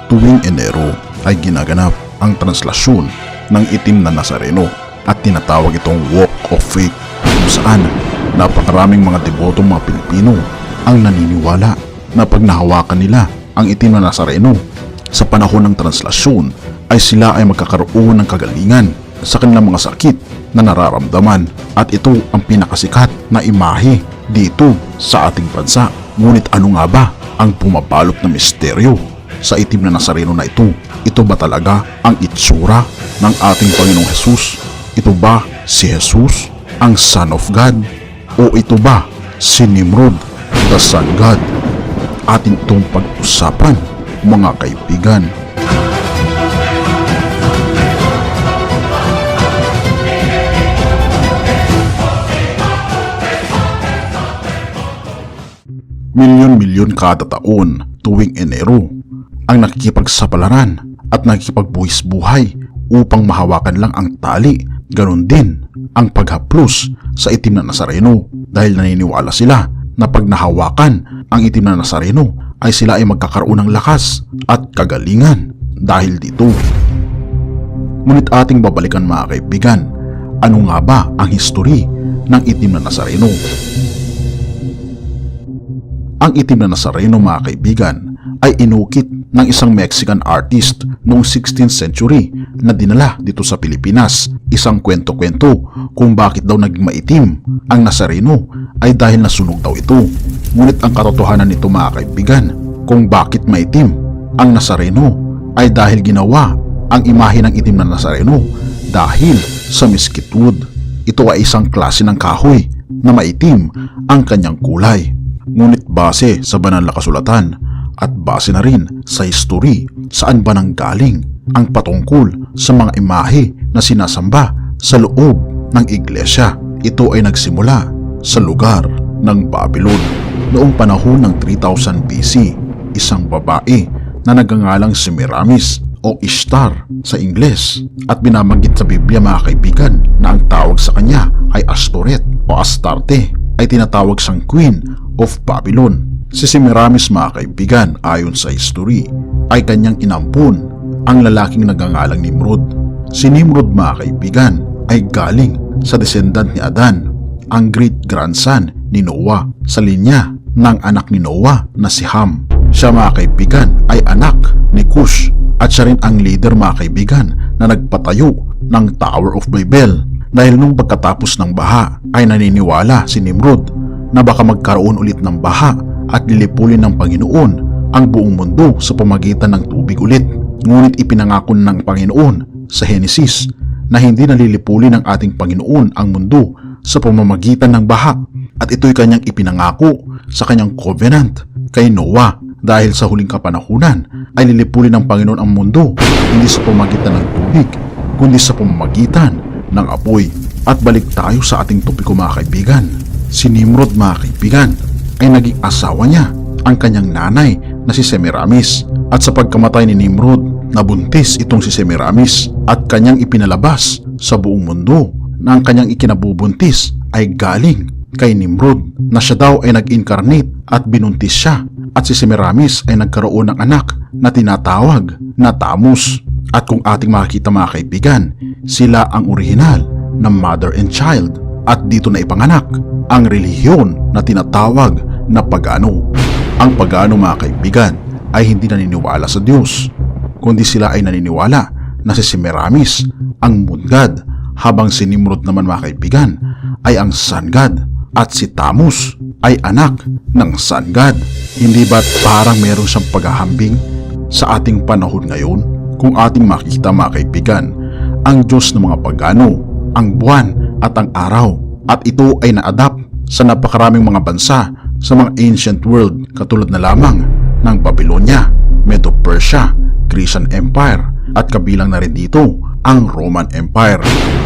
Tuwing Enero ay ginaganap ang translasyon ng itim na Nazareno at tinatawag itong Walk of Faith, kung saan napakaraming mga debotong mga Pilipino ang naniniwala na pag nahawakan nila ang itim na Nazareno sa panahon ng translasyon ay sila ay magkakaroon ng kagalingan sa kanilang mga sakit na nararamdaman, at ito ang pinakasikat na imahe dito sa ating bansa. Ngunit ano nga ba ang pumabalot na misteryo sa itim na Nazareno na ito? Ito ba talaga ang itsura ng ating Panginoong Jesus? Ito ba si Jesus, ang Son of God? O ito ba si Nimrod, the Sun God? Atin itong pag-usapan, mga kaibigan. Milyon-milyon kada taon tuwing Enero ang nakikipagsapalaran at nakikipagbuhis buhay upang mahawakan lang ang tali. Ganon din ang paghaplos sa itim na Nazareno dahil naniniwala sila na pag nahawakan ang itim na Nazareno ay sila ay magkakaroon ng lakas at kagalingan dahil dito. Ngunit ating babalikan, mga kaibigan, ano nga ba ang history ng itim na Nazareno? Ang itim na Nazareno, mga kaibigan, ay inukit ng isang Mexican artist noong 16th century na dinala dito sa Pilipinas. Isang kwento-kwento kung bakit daw naging maitim ang Nazareno ay dahil nasunog daw ito. Ngunit ang katotohanan nito, mga kaibigan, kung bakit maitim ang Nazareno ay dahil ginawa ang imahe ng itim na Nazareno dahil sa mesquite wood. Ito ay isang klase ng kahoy na maitim ang kanyang kulay. Ngunit base sa banal na kasulatan at base na rin sa history, saan ba nanggaling ang patungkol sa mga imahe na sinasamba sa loob ng iglesia? Ito ay nagsimula sa lugar ng Babylon. Noong panahon ng 3000 BC, isang babae na nagngangalang Semiramis o Ishtar sa Ingles at binabanggit sa Biblia, mga kaibigan, na ang tawag sa kanya ay Astoret o Astarte, ay tinatawag siyang Queen of Babylon. Si Semiramis, mga kaibigan, ayon sa history, ay kanyang inampun ang lalaking nagngangalang Nimrod. Si Nimrod, mga kaibigan, ay galing sa descendant ni Adan, ang great-grandson ni Noah, sa linya ng anak ni Noah na si Ham. Siya, mga kaibigan, ay anak ni Cush at siya rin ang leader, mga kaibigan, na nagpatayo ng Tower of Babel. Dahil nung pagkatapos ng baha ay naniniwala si Nimrod na baka magkaroon ulit ng baha at lilipulin ng Panginoon ang buong mundo sa pamamagitan ng tubig ulit. Ngunit ipinangako ng Panginoon sa Genesis na hindi nalilipulin ng ating Panginoon ang mundo sa pamamagitan ng baha, at ito'y kanyang ipinangako sa kanyang covenant kay Noah, dahil sa huling kapanahunan ay lilipulin ng Panginoon ang mundo hindi sa pamamagitan ng tubig kundi sa pamamagitan ng apoy. At balik tayo sa ating topiko, mga kaibigan. Si Nimrod, mga kaibigan, ay naging asawa niya ang kanyang nanay na si Semiramis, at sa pagkamatay ni Nimrod, nabuntis itong si Semiramis at kanyang ipinalabas sa buong mundo na ang kanyang ikinabubuntis ay galing kay Nimrod, na siya daw ay nag-incarnate at binuntis siya, at si Semiramis ay nagkaroon ng anak na tinatawag na Tammuz. At kung ating makikita, mga kaibigan, sila ang orihinal na mother and child, at dito na ipanganak ang relihiyon na tinatawag na pagano. Ang pagano, mga kaibigan, ay hindi naniniwala sa Diyos, kundi sila ay naniniwala na si Semiramis ang moon god, habang si Nimrod naman, mga kaibigan, ay ang sun god, at si Tammuz ay anak ng sun god. Hindi ba't parang meron siyang paghahambing sa ating panahon ngayon? Kung ating makikita, mga kaibigan, ang Diyos ng mga pagano, ang buwan at ang araw, at ito ay na-adapt sa napakaraming mga bansa sa mga ancient world, katulad na lamang ng Babylonia, Medo-Persia, Grecian Empire, at kabilang na rin dito ang Roman Empire.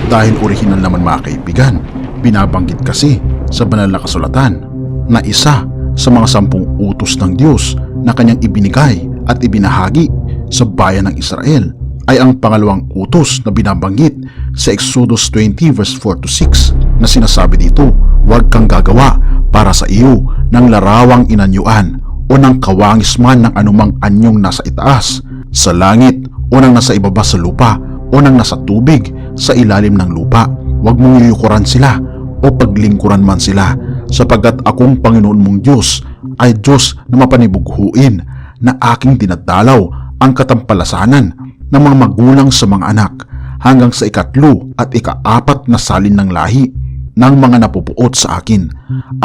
Dahil orihinal naman, mga kaibigan, binabanggit kasi sa banal na kasulatan na isa sa mga 10 utos ng Diyos na kanyang ibinigay at ibinahagi sa bayan ng Israel ay ang pangalawang utos na binabanggit sa Exodus 20 verse 4 to 6 na sinasabi dito, huwag kang gagawa para sa iyo ng larawang inanyuan o ng kawangis man ng anumang anyong nasa itaas sa langit o nang nasa ibaba sa lupa o nang nasa tubig sa ilalim ng lupa. Huwag mong yuyukuran sila o paglingkuran man sila, sapagkat akong Panginoon mong Diyos ay Diyos na mapanibughuin, na aking dinadalaw ang katampalasanan ng mga magulang sa mga anak hanggang sa 3 at 4 na salin ng lahi ng mga napupuot sa akin,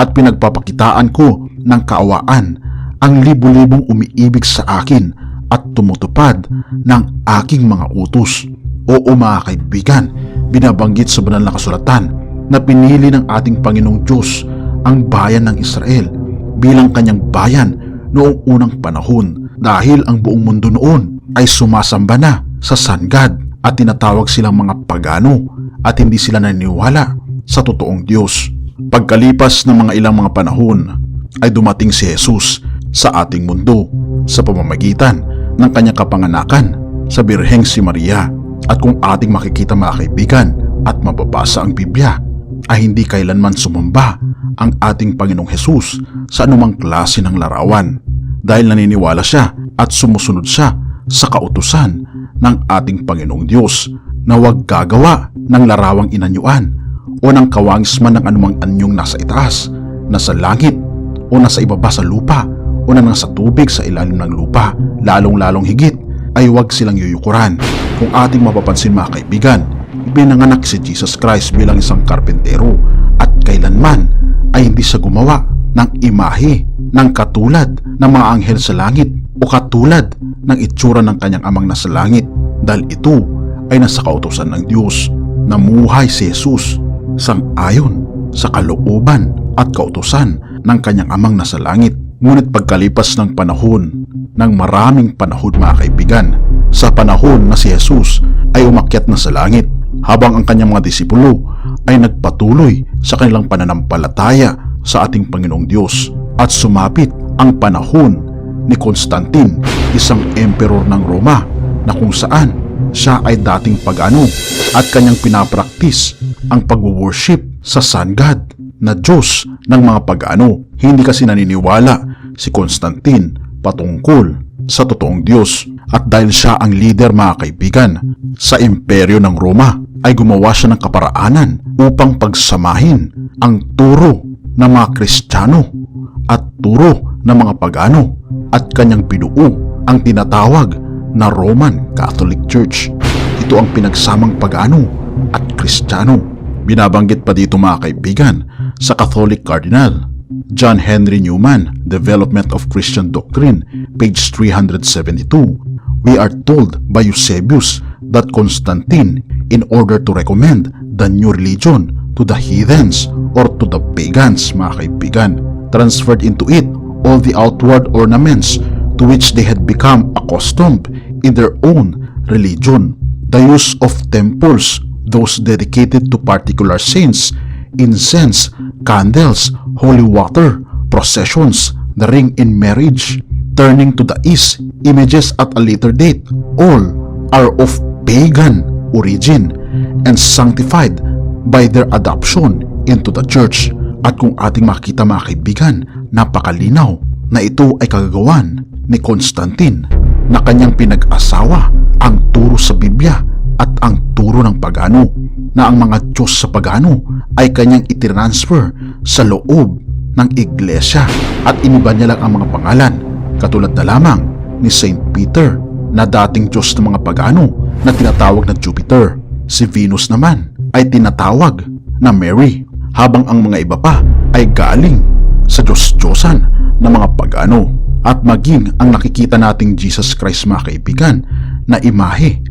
at pinagpapakitaan ko ng kaawaan ang libu-libong umiibig sa akin at tumutupad ng aking mga utos. Oo mga kaibigan, binabanggit sa banal na kasulatan na pinili ng ating Panginoong Diyos ang bayan ng Israel bilang kanyang bayan noong unang panahon, dahil ang buong mundo noon ay sumasamba na sa sun god at tinatawag silang mga pagano at hindi sila naniniwala sa totoong Diyos. Pagkalipas ng mga ilang mga panahon ay dumating si Jesus sa ating mundo sa pamamagitan ng kanyang kapanganakan sa Birheng si Maria. At kung ating makikita mga kaibigan at mababasa ang Biblia, ay hindi kailanman sumamba ang ating Panginoong Jesus sa anumang klase ng larawan, dahil naniniwala siya at sumusunod siya sa kautusan ng ating Panginoong Diyos na huwag gagawa ng larawang inanyuan o ng kawangis man ng anumang anyong nasa itaas, nasa langit o nasa ibaba sa lupa o na nasa tubig sa ilalim ng lupa. Lalong-lalong higit ay huwag silang yuyukuran. Kung ating mapapansin mga kaibigan, ibinanganak si Jesus Christ bilang isang karpentero at kailanman ay hindi siya gumawa ng imahe ng katulad ng mga anghel sa langit o katulad ng itsura ng kanyang amang nasa langit, dahil ito ay nasa kautusan ng Diyos. Namuhay si Jesus sang-ayon sa kalooban at kautusan ng kanyang amang nasa langit. Ngunit pagkalipas ng panahon, ng maraming panahon mga kaibigan, sa panahon na si Jesus ay umakyat na sa langit, habang ang kanyang mga disipulo ay nagpatuloy sa kanilang pananampalataya sa ating Panginoong Diyos, at sumapit ang panahon ni Constantine, isang emperor ng Roma, na kung saan siya ay dating pagano at kanyang pinapraktis ang pag-worship sa sun god na Diyos ng mga pagano. Hindi kasi naniniwala si Constantine patungkol sa totoong Diyos, at dahil siya ang leader mga kaibigan sa imperyo ng Roma, ay gumawa siya ng kaparaanan upang pagsamahin ang turo ng mga Kristiyano at turo ng mga pagano, at kanyang binuo ang tinatawag na Roman Catholic Church. Ito ang pinagsamang pagano at Kristiyano. Binabanggit pa dito mga kaibigan sa Catholic Cardinal John Henry Newman, Development of Christian Doctrine, page 372, we are told by Eusebius that Constantine, in order to recommend the new religion to the heathens or to the pagans mga kaibigan, transferred into it all the outward ornaments to which they had become accustomed in their own religion, the use of temples, those dedicated to particular saints, incense, candles, holy water, processions, the ring in marriage, turning to the east, images at a later date, all are of pagan origin and sanctified by their adoption into the church. At kung ating makita mga kaibigan, napakalinaw na ito ay kagagawan ni Constantine, na kanyang pinag-asawa ang turo sa Biblia at ang turo ng pagano, na ang mga Diyos sa pagano ay kanyang itinransfer sa loob ng iglesia, at iniba niya lang ang mga pangalan, katulad na lamang ni Saint Peter na dating Diyos ng mga pagano na tinatawag na Jupiter. Si Venus naman ay tinatawag na Mary, habang ang mga iba pa ay galing sa Diyos-Diyosan ng mga pagano. At maging ang nakikita nating Jesus Christ mga kaibigan na imahe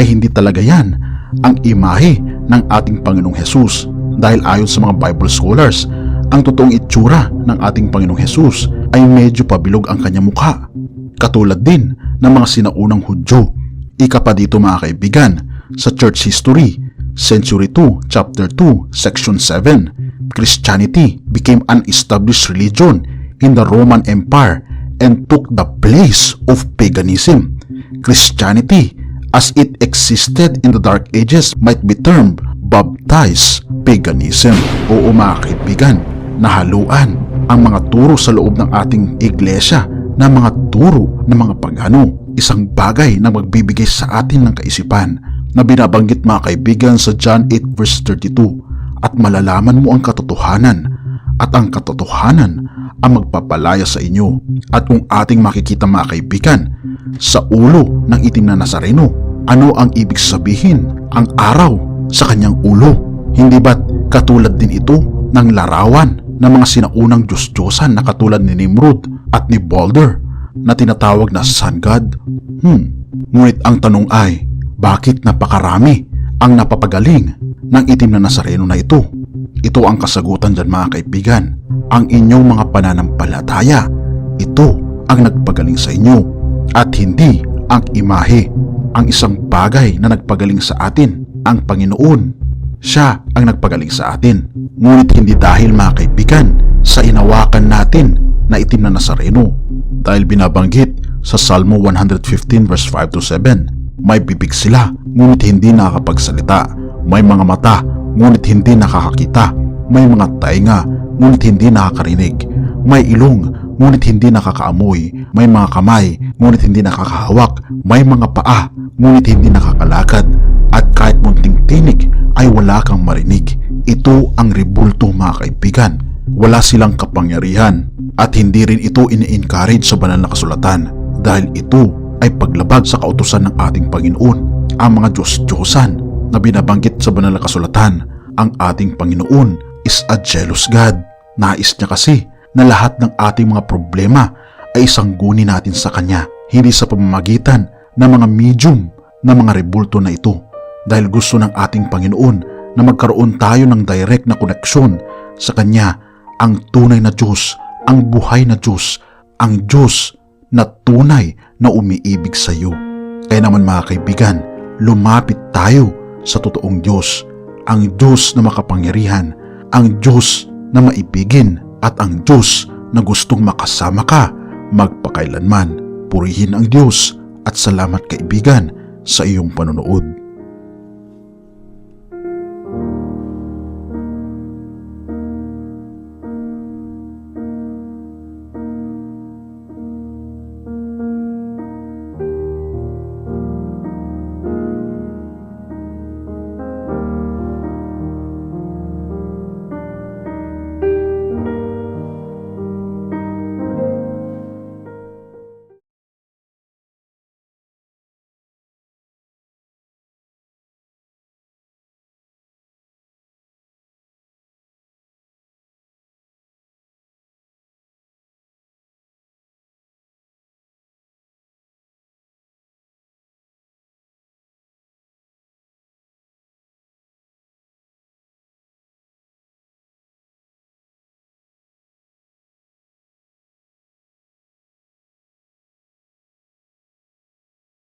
ay hindi talaga yan ang imahe ng ating Panginoong Jesus, dahil ayon sa mga Bible scholars, ang totoong itsura ng ating Panginoong Jesus ay medyo pabilog ang kanyang mukha, katulad din ng mga sinaunang Hudyo. Ika pa dito mga kaibigan, sa church history, Century 2, Chapter 2, Section 7, Christianity became an established religion in the Roman Empire and took the place of paganism. Christianity, as it existed in the Dark Ages, might be termed baptized paganism. Oo mga kaibigan, nahaluan ang mga turo sa loob ng ating iglesia na mga turo ng mga pagano. isang bagay na magbibigay sa atin ng kaisipan na binabanggit mga kaibigan sa John 8 verse 32, at malalaman mo ang katotohanan, at ang katotohanan ang magpapalaya sa inyo. At kung ating makikita mga kaibigan sa ulo ng itim na Nazareno, ano ang ibig sabihin ang araw sa kanyang ulo? Hindi ba't katulad din ito ng larawan ng mga sinaunang Diyos-Diyosan na katulad ni Nimrod at ni Balder na tinatawag na Sun God? Ngunit ang tanong ay, bakit napakarami ang napapagaling ng itim na Nazareno na ito? Ito ang kasagutan dyan mga kaibigan. Ang inyong mga pananampalataya, ito ang nagpagaling sa inyo, at hindi ang imahe. Ang isang bagay na nagpagaling sa atin, ang Panginoon. Siya ang nagpagaling sa atin. Ngunit hindi dahil mga kaibigan sa inawakan natin na itim na Nazareno. Dahil binabanggit sa Salmo 115 verse 5 to 7, may bibig sila ngunit hindi nakakapagsalita, may mga mata ngunit hindi nakakakita, may mga tainga ngunit hindi nakakarinig, may ilong ngunit hindi nakakaamoy, may mga kamay ngunit hindi nakakahawak, may mga paa ngunit hindi nakakalakad, at kahit munting tinig ay wala kang marinig. Ito ang rebulto mga kaibigan. Wala silang kapangyarihan, at hindi rin ito ini-encourage sa banal na kasulatan, dahil ito ay paglabag sa kautusan ng ating Panginoon. Ang mga Diyos-Diyosan na binabanggit sa banal na kasulatan, ang ating Panginoon is a jealous God. Nais niya kasi na lahat ng ating mga problema ay isanggunin natin sa Kanya, hindi sa pamamagitan ng mga medium na mga rebulto na ito. Dahil gusto ng ating Panginoon na magkaroon tayo ng direct na koneksyon sa Kanya, ang tunay na Diyos, ang buhay na Diyos, ang Diyos na tunay na umiibig sa iyo. Kaya naman mga kaibigan, lumapit tayo sa totoong Diyos, ang Diyos na makapangyarihan, ang Diyos na maibigin, at ang Diyos na gustong makasama ka magpakailanman. Purihin ang Diyos, at salamat kaibigan sa iyong panonood.